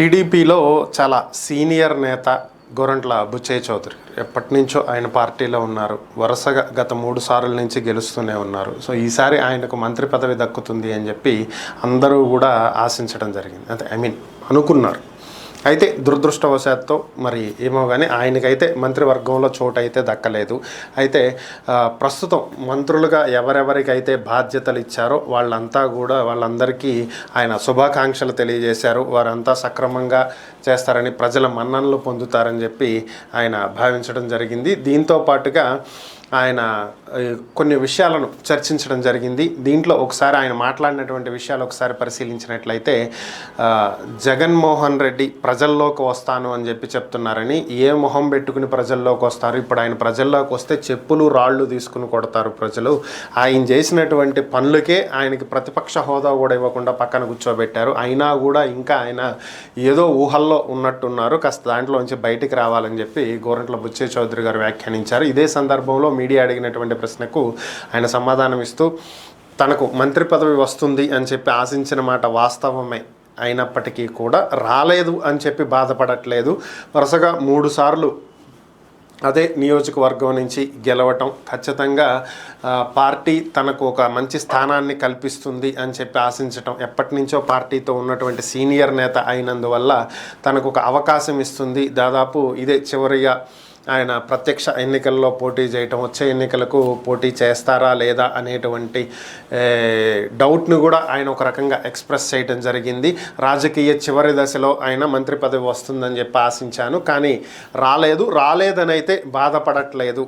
టీడీపీలో చాలా సీనియర్ నేత గోరంట్ల బుచ్చయ్య చౌదరి ఎప్పటి నుంచో ఆయన పార్టీలో ఉన్నారు. వరుసగా గత 3 సార్ల నుంచి గెలుస్తూనే ఉన్నారు. సో ఈసారి ఆయనకు మంత్రి పదవి దక్కుతుంది అని చెప్పి అందరూ కూడా ఆశించడం జరిగింది. అంటే అనుకున్నారు. అయితే దురదృష్టవశాత్తు మరి ఏమో కానీ ఆయనకైతే మంత్రివర్గంలో చోటు అయితే దక్కలేదు. అయితే ప్రస్తుతం మంత్రులుగా ఎవరెవరికైతే బాధ్యతలు ఇచ్చారో వాళ్ళందరికీ ఆయన శుభాకాంక్షలు తెలియజేశారు. వారంతా సక్రమంగా చేస్తారని, ప్రజల మన్ననలు పొందుతారని చెప్పి ఆయన భావించడం జరిగింది. దీంతో పాటుగా ఆయన కొన్ని విషయాలను చర్చించడం జరిగింది. దీంట్లో ఒకసారి ఆయన మాట్లాడినటువంటి విషయాలు ఒకసారి పరిశీలించినట్లయితే, జగన్మోహన్ రెడ్డి ప్రజల్లోకి వస్తాను అని చెప్పి చెప్తున్నారని, ఏ మొహం పెట్టుకుని ప్రజల్లోకి వస్తారు, ఇప్పుడు ఆయన ప్రజల్లోకి వస్తే చెప్పులు రాళ్ళు తీసుకుని కొడతారు ప్రజలు, ఆయన చేసినటువంటి పనులకే ఆయనకి ప్రతిపక్ష హోదా కూడా ఇవ్వకుండా పక్కన కూర్చోబెట్టారు, అయినా కూడా ఇంకా ఆయన ఏదో ఊహల్లో ఉన్నట్టున్నారు, కాస్త దాంట్లోంచి బయటికి రావాలని చెప్పి గోరంట్ల బుచ్చయ్య చౌదరి గారు వ్యాఖ్యానించారు. ఇదే సందర్భంలో మీడియా అడిగినటువంటి ప్రశ్నకు ఆయన సమాధానం ఇస్తూ, తనకు మంత్రి పదవి వస్తుంది అని చెప్పి ఆశించిన మాట వాస్తవమే అయినప్పటికీ కూడా రాలేదు అని చెప్పి బాధపడట్లేదు. వరుసగా 3 సార్లు అదే నియోజకవర్గం నుంచి గెలవటం, ఖచ్చితంగా పార్టీ తనకు ఒక మంచి స్థానాన్ని కల్పిస్తుంది అని చెప్పి ఆశించటం, ఎప్పటి నుంచో పార్టీతో ఉన్నటువంటి సీనియర్ నేత అయినందువల్ల తనకు ఒక అవకాశం ఇస్తుంది, దాదాపు ఇదే చివరిగా ఆయన ప్రత్యక్ష ఎన్నికల్లో పోటీ చేయటం, వచ్చే ఎన్నికలకు పోటీ చేస్తారా లేదా అనేటువంటి డౌట్ను కూడా ఆయన ఒక రకంగా ఎక్స్ప్రెస్ చేయడం జరిగింది. రాజకీయ చివరి దశలో ఆయన మంత్రి పదవి వస్తుందని చెప్పి ఆశించాను, కానీ రాలేదని అయితే బాధపడట్లేదు.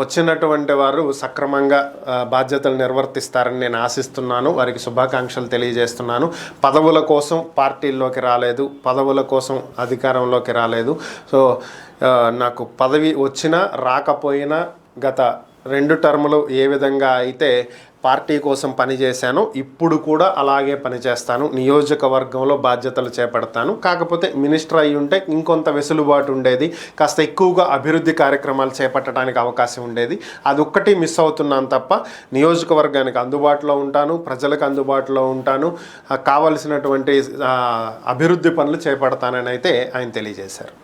వచ్చినటువంటి వారు సక్రమంగా బాధ్యతలు నిర్వర్తిస్తారని నేను ఆశిస్తున్నాను, వారికి శుభాకాంక్షలు తెలియజేస్తున్నాను. పదవుల కోసం పార్టీల్లోకి రాలేదు, పదవుల కోసం అధికారంలోకి రాలేదు. సో నాకు పదవి వచ్చినా రాకపోయినా గత 2 టర్ములు ఏ విధంగా అయితే పార్టీ కోసం పనిచేశాను, ఇప్పుడు కూడా అలాగే పనిచేస్తాను, నియోజకవర్గంలో బాధ్యతలు చేపడతాను. కాకపోతే మినిస్టర్ అయి ఉంటే ఇంకొంత వెసులుబాటు ఉండేది, కాస్త ఎక్కువగా అభివృద్ధి కార్యక్రమాలు చేపట్టడానికి అవకాశం ఉండేది. అదొక్కటి మిస్ అవుతున్నాను తప్ప నియోజకవర్గానికి అందుబాటులో ఉంటాను, ప్రజలకు అందుబాటులో ఉంటాను, కావలసినటువంటి అభివృద్ధి పనులు చేపడతానని అయితే ఆయన తెలియజేశారు.